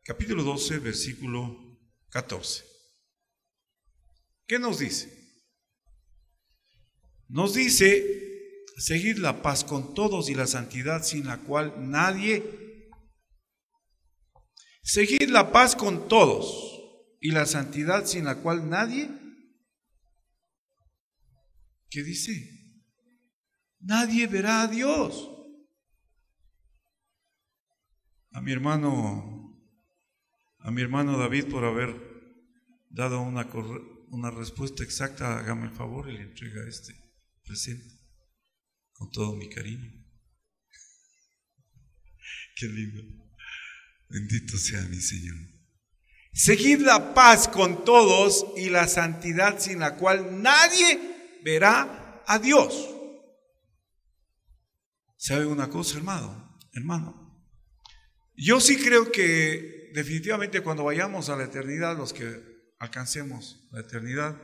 capítulo 12, versículo 14. ¿Qué nos dice? Nos dice: seguid la paz con todos y la santidad sin la cual nadie. Seguid la paz con todos y la santidad sin la cual nadie. ¿Qué dice? Nadie verá a Dios. A mi hermano David, por haber dado una respuesta exacta, hágame el favor y le entrega este presente con todo mi cariño. Qué lindo. Bendito sea mi Señor. Seguid la paz con todos y la santidad sin la cual nadie verá a Dios. ¿Sabe una cosa, hermano? Yo sí creo que definitivamente cuando vayamos a la eternidad, los que alcancemos la eternidad,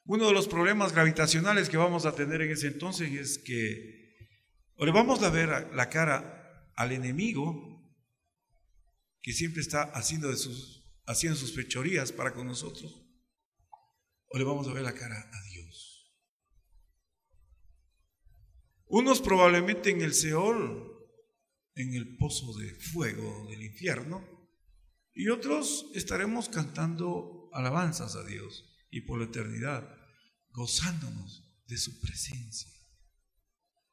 uno de los problemas gravitacionales que vamos a tener en ese entonces es que o le vamos a ver la cara al enemigo, que siempre está haciendo sus fechorías para con nosotros, o le vamos a ver la cara a Dios. Unos probablemente en el Seol, en el pozo de fuego del infierno, y otros estaremos cantando alabanzas a Dios y por la eternidad gozándonos de su presencia.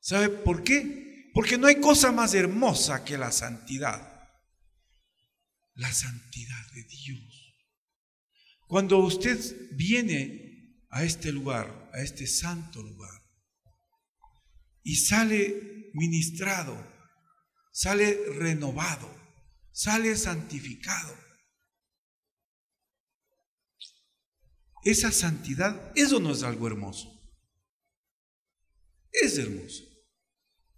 ¿Sabe por qué? Porque no hay cosa más hermosa que la santidad de Dios. Cuando usted viene a este lugar, a este santo lugar, y sale ministrado, sale renovado, sale santificado, esa santidad, eso no es algo hermoso. Es hermoso.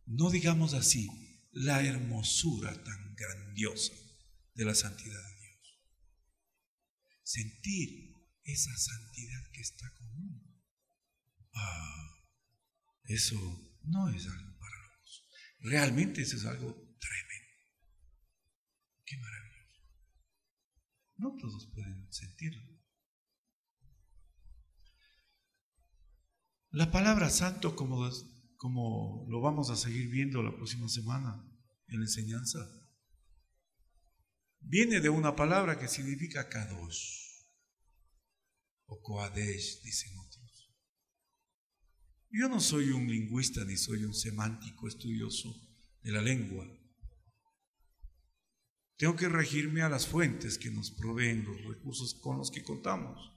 No digamos así, la hermosura tan grandiosa de la santidad de Dios. Sentir esa santidad que está con uno. Eso no es algo para locos. Realmente eso es algo tremendo. Qué maravilloso. No todos pueden sentirlo. La palabra santo, como lo vamos a seguir viendo la próxima semana en la enseñanza, viene de una palabra que significa kadosh o koadesh, dicen otros. Yo no soy un lingüista ni soy un semántico estudioso de la lengua. Tengo que regirme a las fuentes que nos proveen los recursos con los que contamos.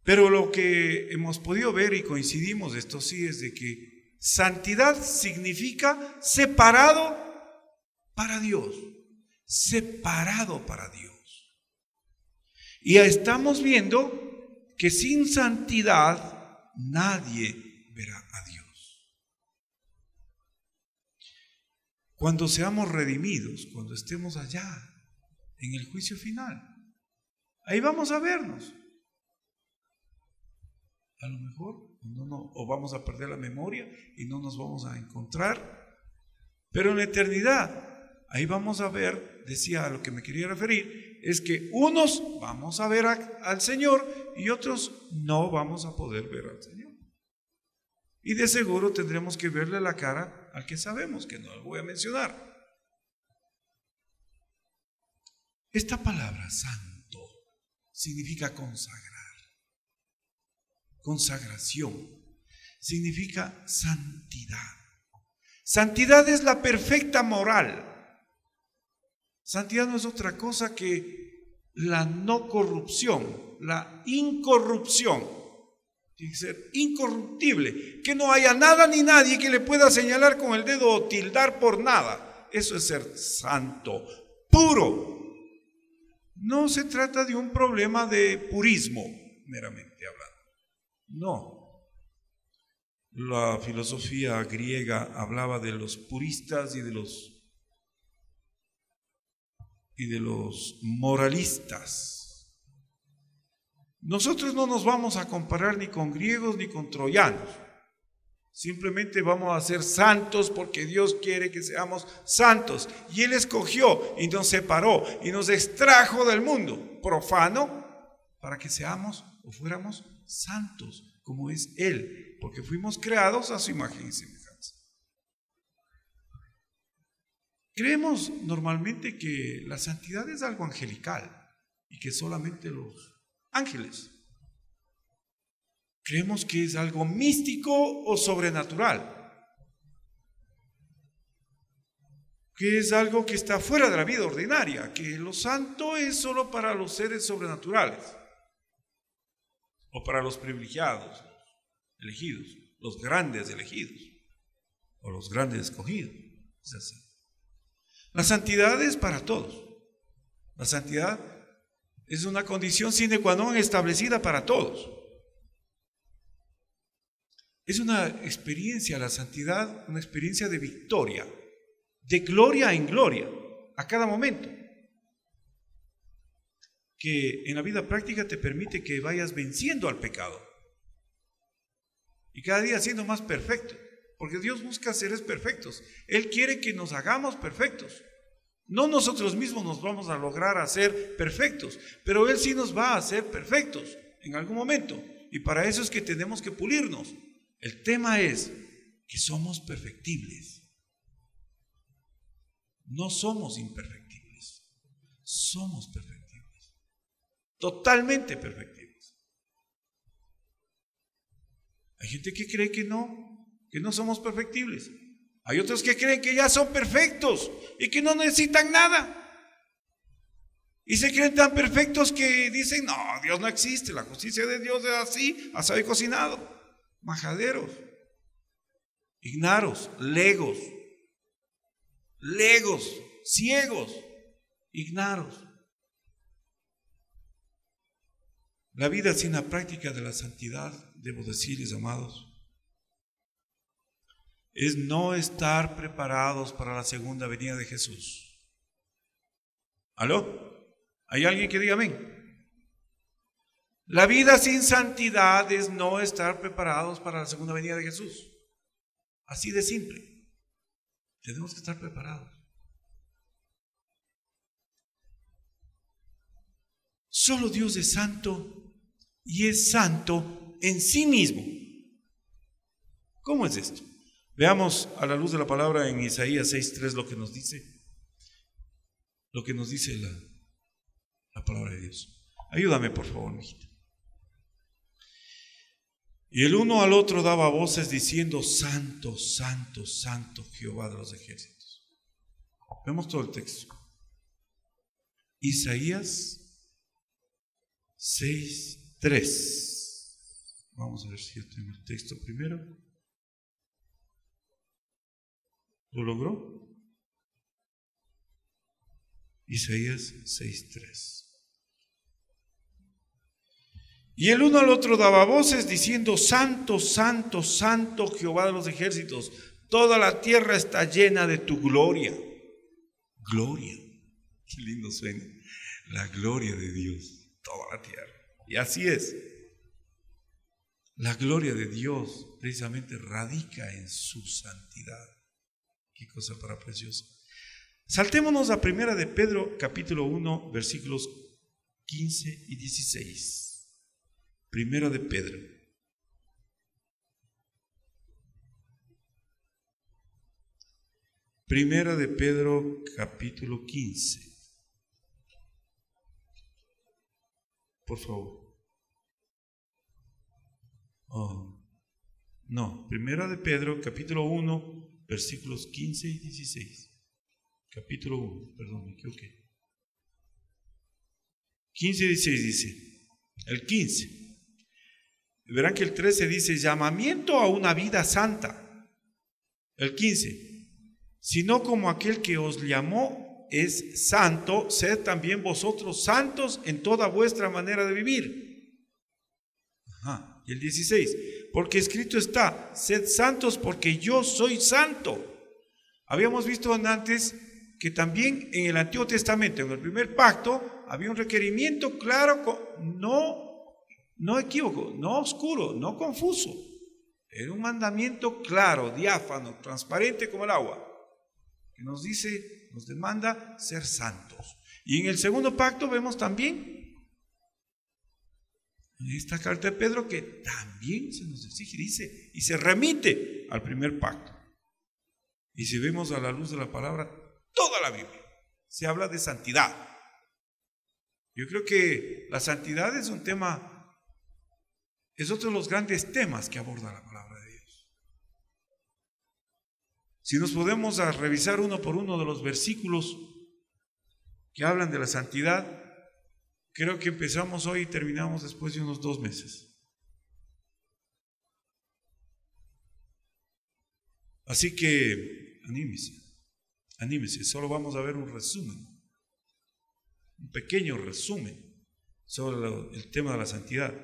Pero lo que hemos podido ver y coincidimos, esto sí, es de que santidad significa separado para Dios, separado para Dios. Y ya estamos viendo que sin santidad nadie verá a Dios. Cuando seamos redimidos, cuando estemos allá en el juicio final, ahí vamos a vernos. A lo mejor o vamos a perder la memoria y no nos vamos a encontrar, pero en la eternidad ahí vamos a ver, decía, a lo que me quería referir, es que unos vamos a ver al Señor y otros no vamos a poder ver al Señor. Y de seguro tendremos que verle la cara al que sabemos, que no lo voy a mencionar. Esta palabra santo significa consagrar. Consagración significa santidad. Santidad es la perfecta moral. Santidad no es otra cosa que la no corrupción, la incorrupción. Tiene que ser incorruptible, que no haya nada ni nadie que le pueda señalar con el dedo o tildar por nada. Eso es ser santo, puro. No se trata de un problema de purismo, meramente hablando. No, la filosofía griega hablaba de los puristas y de los moralistas. Nosotros no nos vamos a comparar ni con griegos ni con troyanos, Simplemente vamos a ser santos porque Dios quiere que seamos santos. Y Él escogió y nos separó y nos extrajo del mundo profano para que seamos o fuéramos santos como es Él, porque fuimos creados a su imagen y semejanza. Creemos normalmente que la santidad es algo angelical y que solamente los ángeles. Creemos que es algo místico o sobrenatural, que es algo que está fuera de la vida ordinaria, que lo santo es solo para los seres sobrenaturales o para los privilegiados, los elegidos, los grandes elegidos o los grandes escogidos. Es así. La santidad es para todos. La santidad es una condición sine qua non establecida para todos. Es una experiencia, la santidad, una experiencia de victoria, de gloria en gloria, a cada momento, que en la vida práctica te permite que vayas venciendo al pecado y cada día siendo más perfecto, porque Dios busca seres perfectos. Él quiere que nos hagamos perfectos. No nosotros mismos nos vamos a lograr hacer perfectos, pero Él sí nos va a hacer perfectos en algún momento, y para eso es que tenemos que pulirnos. El tema es que somos perfectibles. No somos imperfectibles, somos perfectibles, totalmente perfectibles. Hay gente que cree que no somos perfectibles. Hay otros que creen que ya son perfectos y que no necesitan nada. Y se creen tan perfectos que dicen, no, Dios no existe, la justicia de Dios es así, asado y cocinado. Majaderos, ignaros, legos, ciegos, ignaros. La vida sin la práctica de la santidad, debo decirles, amados, es no estar preparados para la segunda venida de Jesús. ¿Aló? ¿Hay alguien que diga amén? La vida sin santidad es no estar preparados para la segunda venida de Jesús. Así de simple. Tenemos que estar preparados. Solo Dios es santo y es santo en sí mismo. ¿Cómo es esto? Veamos a la luz de la palabra en Isaías 6:3 lo que nos dice. Lo que nos dice la palabra de Dios. Ayúdame, por favor, mijita. Y el uno al otro daba voces diciendo, santo, santo, santo, Jehová de los ejércitos. Vemos todo el texto. Isaías 6:3. Vamos a ver si yo tengo el texto primero. ¿Lo logró? Isaías 6:3. Y el uno al otro daba voces diciendo, santo, santo, santo, Jehová de los ejércitos, toda la tierra está llena de tu gloria. Gloria, qué lindo suena, la gloria de Dios, toda la tierra. Y así es, la gloria de Dios precisamente radica en su santidad. Qué cosa para preciosa. Saltémonos a primera de Pedro, capítulo 1, versículos 15 y 16. Primera de Pedro. Primera de Pedro, capítulo 15. Por favor. No, Primera de Pedro, capítulo 1, versículos 15 y 16. Capítulo 1, perdón, me equivoqué. 15 y 16 dice, el 15. Verán que el 13 dice, llamamiento a una vida santa. El 15, sino como aquel que os llamó es santo, sed también vosotros santos en toda vuestra manera de vivir. Y el 16, porque escrito está, sed santos porque yo soy santo. Habíamos visto antes que también en el Antiguo Testamento, en el primer pacto, había un requerimiento claro, no equívoco, no oscuro, no confuso. Era un mandamiento claro, diáfano, transparente como el agua, que nos dice, nos demanda ser santos. Y en el segundo pacto vemos también, en esta carta de Pedro, que también se nos exige, dice, y se remite al primer pacto. Y si vemos a la luz de la palabra, toda la Biblia se habla de santidad. Yo creo que la santidad es un tema, es otro de los grandes temas que aborda la palabra de Dios. Si nos podemos a revisar uno por uno de los versículos que hablan de la santidad, creo que empezamos hoy y terminamos después de unos 2 meses. Así que anímese, solo vamos a ver un resumen, un pequeño resumen sobre el tema de la santidad.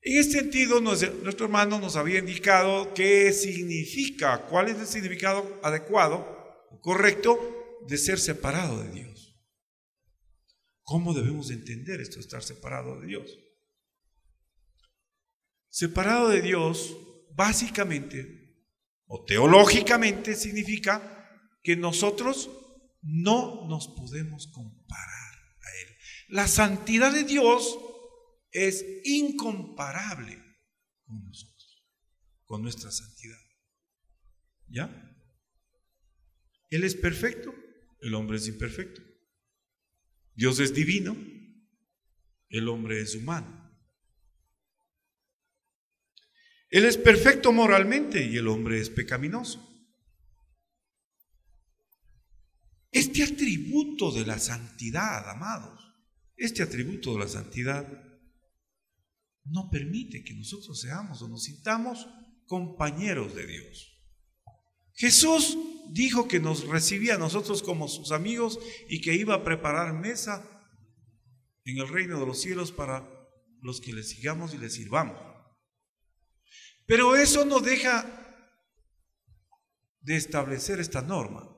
En este sentido, nuestro hermano nos había indicado qué significa, cuál es el significado adecuado o correcto de ser separado de Dios. ¿Cómo debemos entender esto de estar separado de Dios? Separado de Dios, básicamente o teológicamente, significa que nosotros no nos podemos comparar a Él. La santidad de Dios es incomparable con nosotros, con nuestra santidad. ¿Ya? Él es perfecto, el hombre es imperfecto. Dios es divino, el hombre es humano. Él es perfecto moralmente y el hombre es pecaminoso. Este atributo de la santidad, amados, este atributo de la santidad no permite que nosotros seamos o nos sintamos compañeros de Dios. Jesús dijo que nos recibía a nosotros como sus amigos y que iba a preparar mesa en el reino de los cielos para los que le sigamos y le sirvamos. Pero eso no deja de establecer esta norma.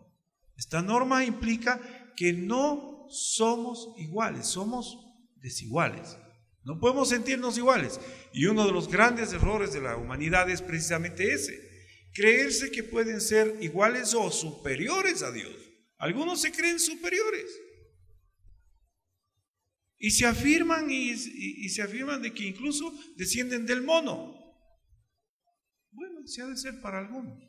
Esta norma implica que no somos iguales, somos desiguales. No podemos sentirnos iguales. Y uno de los grandes errores de la humanidad es precisamente ese: creerse que pueden ser iguales o superiores a Dios. Algunos se creen superiores y se afirman y se afirman de que incluso descienden del mono. Bueno, se ha de ser para algunos.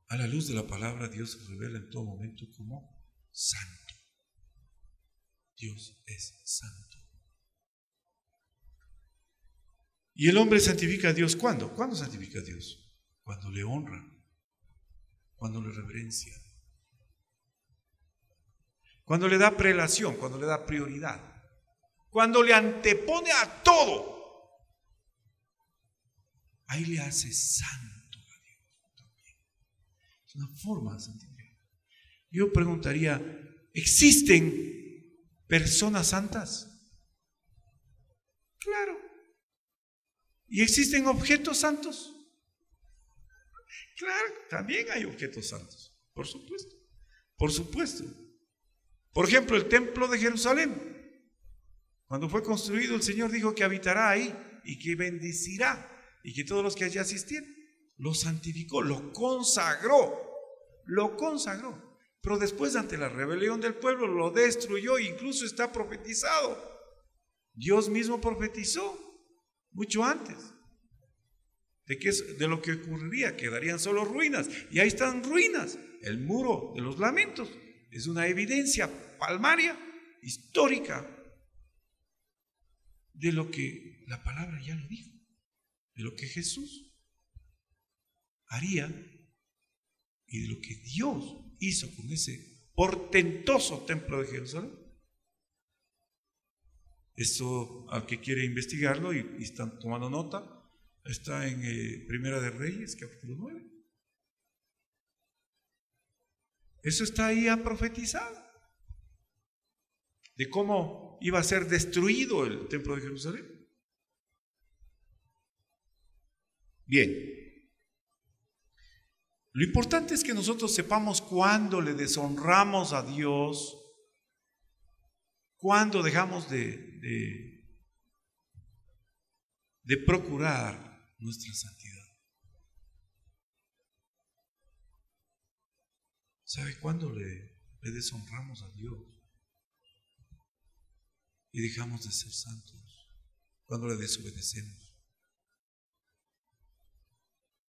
A la luz de la palabra, Dios se revela en todo momento como santo. Dios es santo. ¿Y el hombre santifica a Dios cuándo? ¿Cuándo santifica a Dios? Cuando le honra, cuando le reverencia, cuando le da prelación, cuando le da prioridad, cuando le antepone a todo. Ahí le hace santo a Dios también. Es una forma de santificar. Yo preguntaría, ¿existen personas santas? Claro. ¿Y existen objetos santos? Claro, también hay objetos santos, por supuesto. Por supuesto. Por ejemplo, el templo de Jerusalén. Cuando fue construido, el Señor dijo que habitará ahí y que bendecirá, y que todos los que allí asistieran lo santificó, lo consagró. Pero después, ante la rebelión del pueblo, lo destruyó. Incluso está profetizado. Dios mismo profetizó mucho antes de lo que ocurriría. Quedarían solo ruinas, y ahí están ruinas. El muro de los lamentos es una evidencia palmaria, histórica, de lo que la palabra ya lo dijo, de lo que Jesús haría y de lo que Dios hizo con ese portentoso templo de Jerusalén. Esto, al que quiere investigarlo y están tomando nota, está en Primera de Reyes, capítulo 9. Eso está ahí ya profetizado, de cómo iba a ser destruido el templo de Jerusalén. Bien, lo importante es que nosotros sepamos cuándo le deshonramos a Dios, ¿Cuándo dejamos de procurar nuestra santidad? ¿Sabe cuándo le deshonramos a Dios y dejamos de ser santos? Cuando le desobedecemos,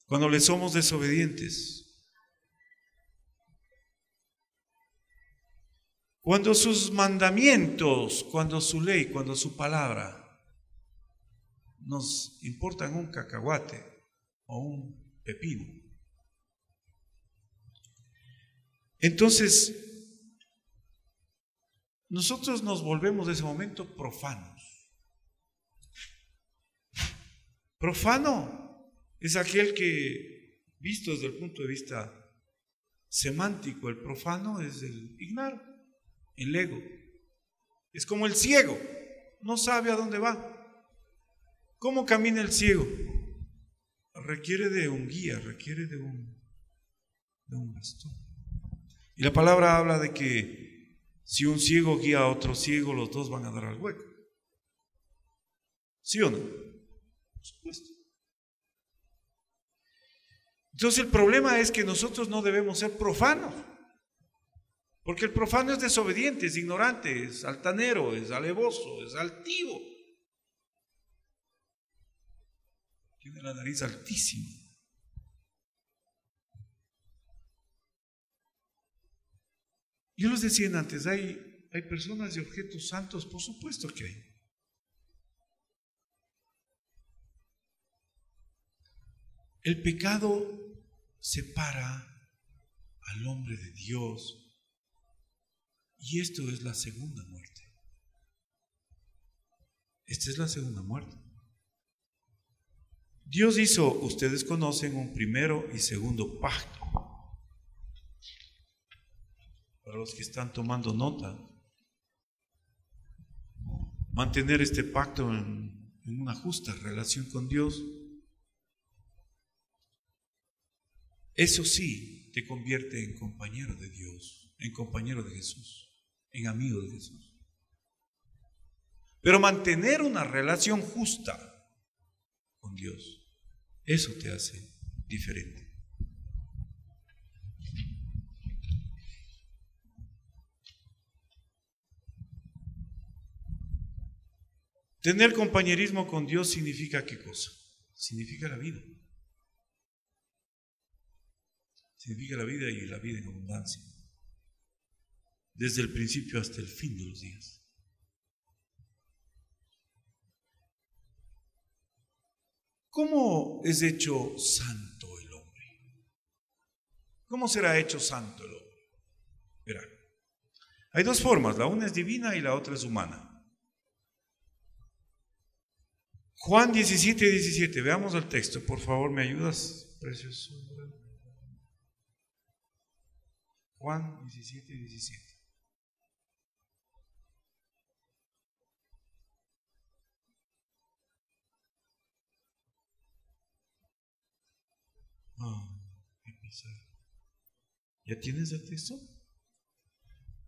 cuando le somos desobedientes, cuando sus mandamientos, cuando su ley, cuando su palabra nos importan un cacahuate o un pepino. Entonces, nosotros nos volvemos de ese momento profanos. Profano es aquel que, visto desde el punto de vista semántico, el profano es el ignaro, el ego. Es como el ciego, no sabe a dónde va. ¿Cómo camina el ciego? Requiere de un guía, requiere de un bastón. Y la palabra habla de que si un ciego guía a otro ciego, los dos van a dar al hueco. ¿Sí o no? Por supuesto. Entonces el problema es que nosotros no debemos ser profanos, porque el profano es desobediente, es ignorante, es altanero, es alevoso, es altivo. Tiene la nariz altísima. Yo les decía antes, hay personas y objetos santos, por supuesto que hay. El pecado separa al hombre de Dios y esto es la segunda muerte. Esta es la segunda muerte. Dios hizo, ustedes conocen, un primero y segundo pacto. Para los que están tomando nota, mantener este pacto en una justa relación con Dios, eso sí te convierte en compañero de Dios, en compañero de Jesús, en amigo de Jesús. Pero mantener una relación justa con Dios, eso te hace diferente. Tener compañerismo con Dios significa ¿qué cosa? Significa la vida. Significa la vida y la vida en abundancia. Desde el principio hasta el fin de los días. ¿Cómo es hecho santo el hombre? ¿Cómo será hecho santo el hombre? Verá, hay dos formas, la una es divina y la otra es humana. Juan 17:17, veamos el texto, por favor, ¿me ayudas, precioso? Juan 17:17. Qué pesar. ¿Ya tienes el texto?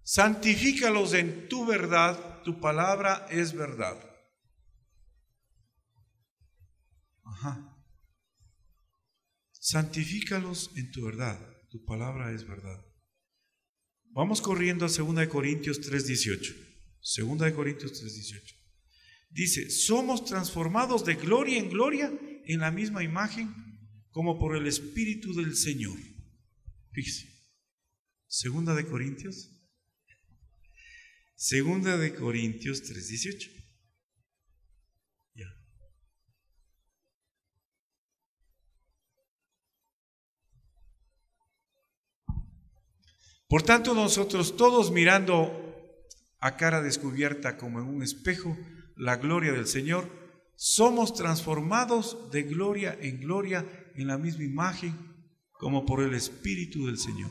Santifícalos en tu verdad, tu palabra es verdad. Santifícalos en tu verdad, tu palabra es verdad. Vamos corriendo a 2 Corintios 3:18. 2 Corintios 3:18. Dice, somos transformados de gloria en gloria en la misma imagen como por el Espíritu del Señor. Fíjese. 2 Corintios 3:18. Ya. Por tanto, nosotros todos mirando a cara descubierta como en un espejo la gloria del Señor, somos transformados de gloria en gloria en la misma imagen como por el Espíritu del Señor.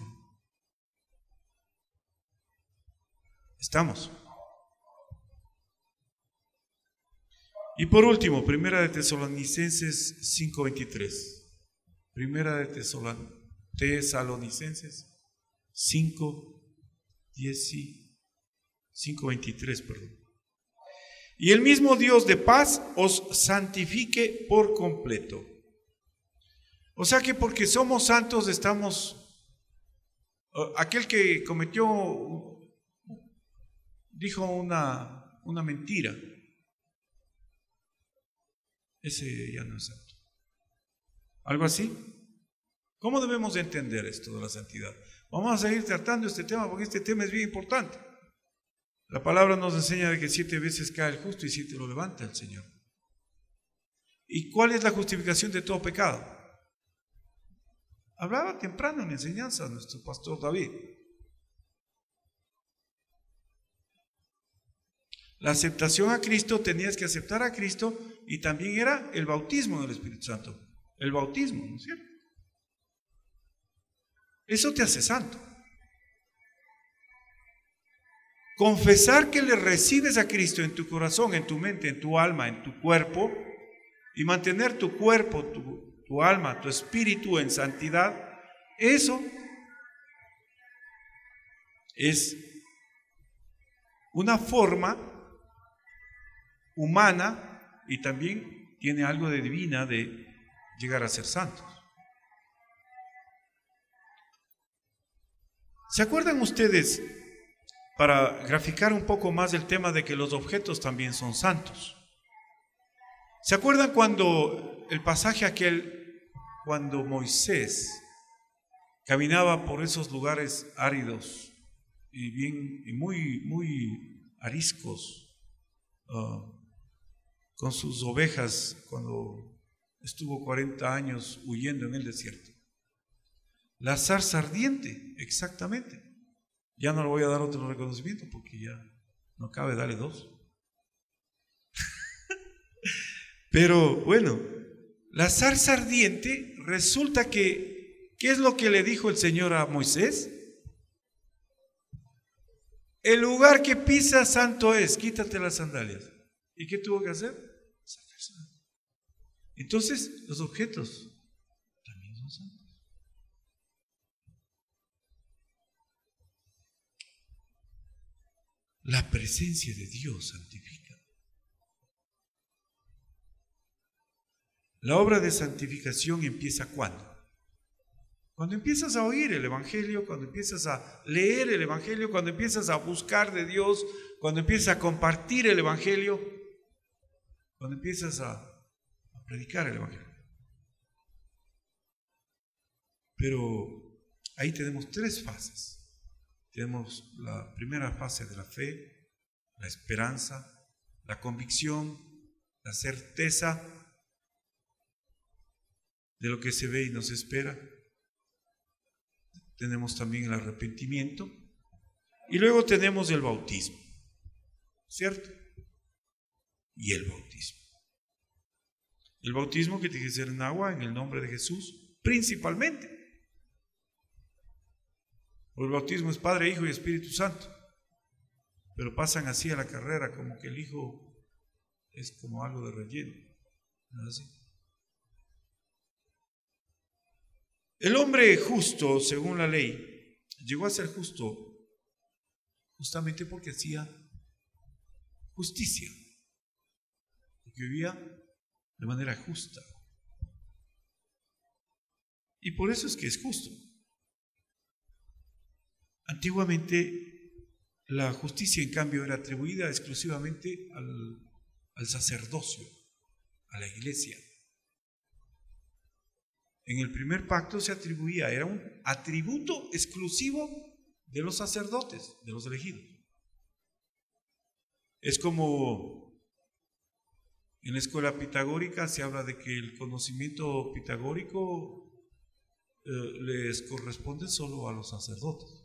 ¿Estamos? Y por último, Primera de Tesalonicenses 5:23. Primera de Tesalonicenses 5:23. 5:23, perdón. Y el mismo Dios de paz os santifique por completo. O sea que porque somos santos aquel que dijo una mentira, ese ya no es santo. ¿Algo así? ¿Cómo debemos de entender esto de la santidad? Vamos a seguir tratando este tema porque este tema es bien importante. La palabra nos enseña de que 7 veces cae el justo y 7 lo levanta el Señor. ¿Y cuál es la justificación de todo pecado? Hablaba temprano en la enseñanza nuestro pastor David. La aceptación a Cristo, tenías que aceptar a Cristo, y también era el bautismo del Espíritu Santo. El bautismo, ¿no es cierto? Eso te hace santo. Confesar que le recibes a Cristo en tu corazón, en tu mente, en tu alma, en tu cuerpo, y mantener tu cuerpo, tu alma, tu espíritu en santidad, eso es una forma humana y también tiene algo de divina de llegar a ser santos. ¿Se acuerdan ustedes, para graficar un poco más el tema de que los objetos también son santos? ¿Se acuerdan cuando el pasaje aquel, cuando Moisés caminaba por esos lugares áridos y muy ariscos, con sus ovejas, cuando estuvo 40 años huyendo en el desierto? La zarza ardiente, exactamente. Ya no le voy a dar otro reconocimiento porque ya no cabe darle 2. Pero bueno, la zarza ardiente, resulta que, ¿qué es lo que le dijo el Señor a Moisés? El lugar que pisas santo es, quítate las sandalias. ¿Y qué tuvo que hacer? Entonces, los objetos también son santos. La presencia de Dios santifica. La obra de santificación empieza ¿cuándo? Cuando empiezas a oír el Evangelio, cuando empiezas a leer el Evangelio, cuando empiezas a buscar de Dios, cuando empiezas a compartir el Evangelio, cuando empiezas a predicar el Evangelio. Pero ahí tenemos 3 fases. Tenemos la primera fase de la fe, la esperanza, la convicción, la certeza de lo que se ve y nos espera. Tenemos también el arrepentimiento y luego tenemos el bautismo, ¿cierto? Y el bautismo. El bautismo que tiene que ser en agua, en el nombre de Jesús, principalmente. El bautismo es Padre, Hijo y Espíritu Santo, pero pasan así a la carrera como que el Hijo es como algo de relleno, ¿no es así? El hombre justo, según la ley, llegó a ser justo justamente porque hacía justicia, porque vivía de manera justa. Y por eso es que es justo. Antiguamente la justicia, en cambio, era atribuida exclusivamente al sacerdocio, a la iglesia. En el primer pacto se atribuía, era un atributo exclusivo de los sacerdotes, de los elegidos. Es como en la escuela pitagórica se habla de que el conocimiento pitagórico les corresponde solo a los sacerdotes.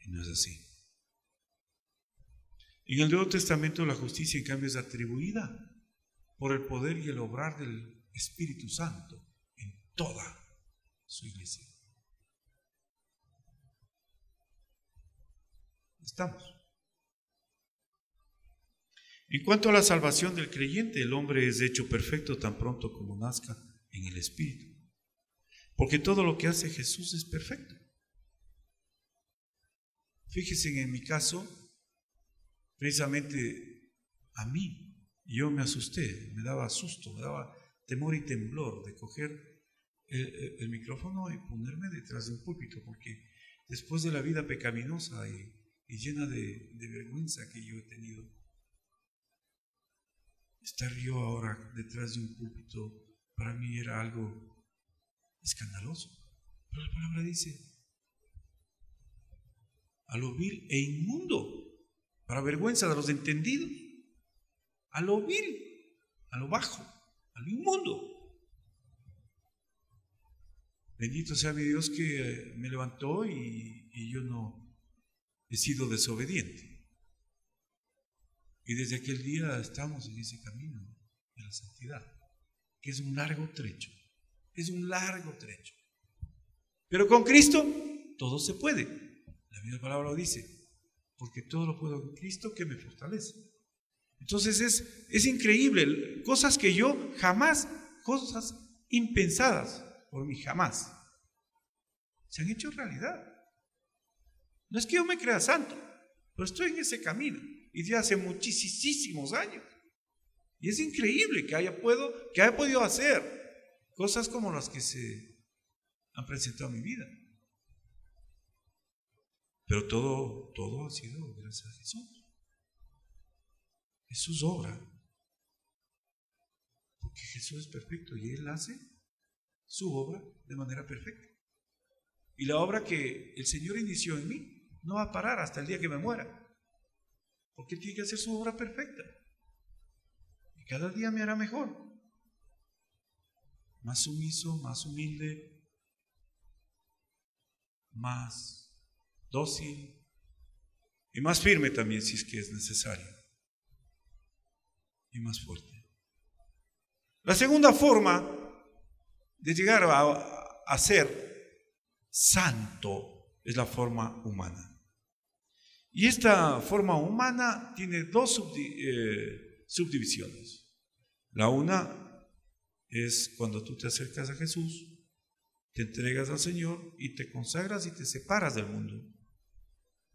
Y no es así. En el Nuevo Testamento la justicia, en cambio, es atribuida por el poder y el obrar del Espíritu Santo en toda su iglesia. ¿Estamos? En cuanto a la salvación del creyente, el hombre es hecho perfecto tan pronto como nazca en el Espíritu. Porque todo lo que hace Jesús es perfecto. Fíjense en mi caso, precisamente a mí, yo me asusté, me daba susto, me daba temor y temblor de coger el micrófono y ponerme detrás de un púlpito, porque después de la vida pecaminosa y llena de vergüenza que yo he tenido, estar yo ahora detrás de un púlpito para mí era algo escandaloso. Pero la palabra dice: a lo vil e inmundo, para vergüenza de los entendidos, a lo vil, a lo bajo, a lo inmundo. Bendito sea mi Dios que me levantó y yo no he sido desobediente. Y desde aquel día estamos en ese camino de la santidad, que es un largo trecho, es un largo trecho. Pero con Cristo todo se puede. La misma palabra lo dice: porque todo lo puedo en Cristo que me fortalece. Entonces es increíble, cosas que yo jamás, cosas impensadas por mí jamás, se han hecho realidad. No es que yo me crea santo, pero estoy en ese camino y de hace muchísimos años. Y es increíble que haya podido hacer cosas como las que se han presentado en mi vida. Pero todo ha sido gracias a Jesús. Jesús obra, porque Jesús es perfecto y Él hace su obra de manera perfecta. Y la obra que el Señor inició en mí no va a parar hasta el día que me muera, porque Él tiene que hacer su obra perfecta. Y cada día me hará mejor, más sumiso, más humilde, más dócil y más firme también, si es que es necesario, y más fuerte. La segunda forma de llegar a ser santo es la forma humana. Y esta forma humana tiene dos subdivisiones. La una es cuando tú te acercas a Jesús, te entregas al Señor y te consagras y te separas del mundo.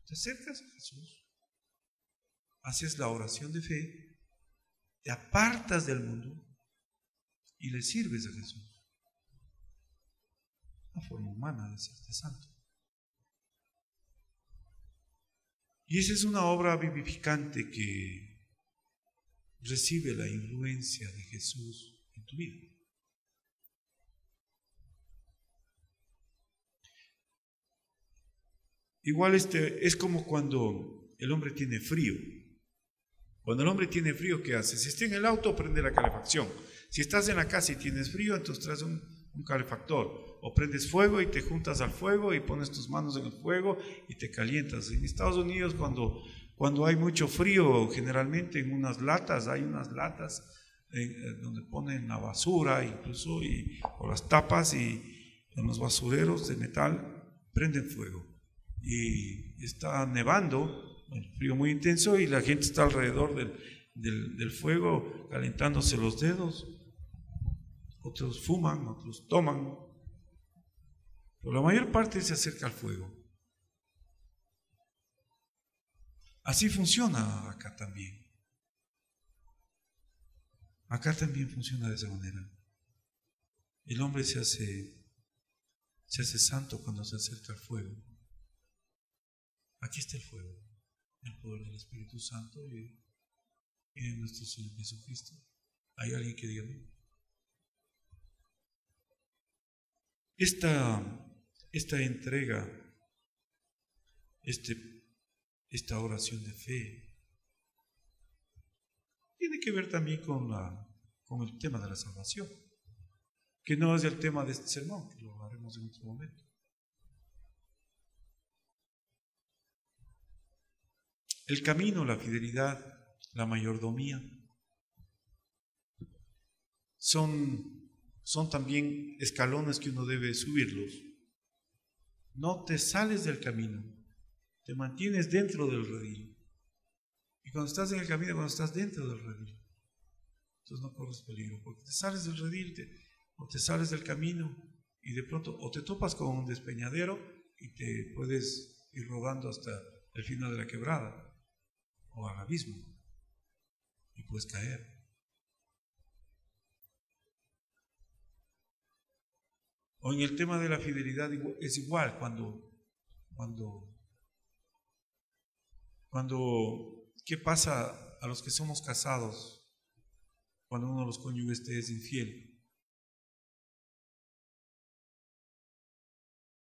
Te acercas a Jesús, haces la oración de fe, te apartas del mundo y le sirves a Jesús. La forma humana de hacerte santo. Y esa es una obra vivificante que recibe la influencia de Jesús en tu vida. Igual es como cuando el hombre tiene frío. Cuando el hombre tiene frío, ¿qué hace? Si está en el auto, prende la calefacción. Si estás en la casa y tienes frío, entonces traes un calefactor. O prendes fuego y te juntas al fuego y pones tus manos en el fuego y te calientas. En Estados Unidos, cuando hay mucho frío, generalmente en hay unas latas donde ponen la basura incluso, o las tapas, y en los basureros de metal prenden fuego. Y está nevando, el frío muy intenso, y la gente está alrededor del fuego calentándose los dedos. Otros fuman, otros toman, pero la mayor parte se acerca al fuego. Así funciona acá también. Acá también funciona de esa manera. El hombre se hace santo cuando se acerca al fuego. Aquí está el fuego, el poder del Espíritu Santo y de nuestro Señor Jesucristo. ¿Hay alguien que diga amén? Esta entrega, esta oración de fe, tiene que ver también con el tema de la salvación, que no es el tema de este sermón, que lo haremos en otro momento. El camino, la fidelidad, la mayordomía son también escalones que uno debe subirlos. No te sales del camino, te mantienes dentro del redil. Y cuando estás en el camino, cuando estás dentro del redil, entonces no corres peligro, porque te sales del redil o te sales del camino y de pronto o te topas con un despeñadero y te puedes ir rodando hasta el final de la quebrada o al abismo y puedes caer. O en el tema de la fidelidad es igual ¿qué pasa a los que somos casados cuando uno de los cónyuges te es infiel?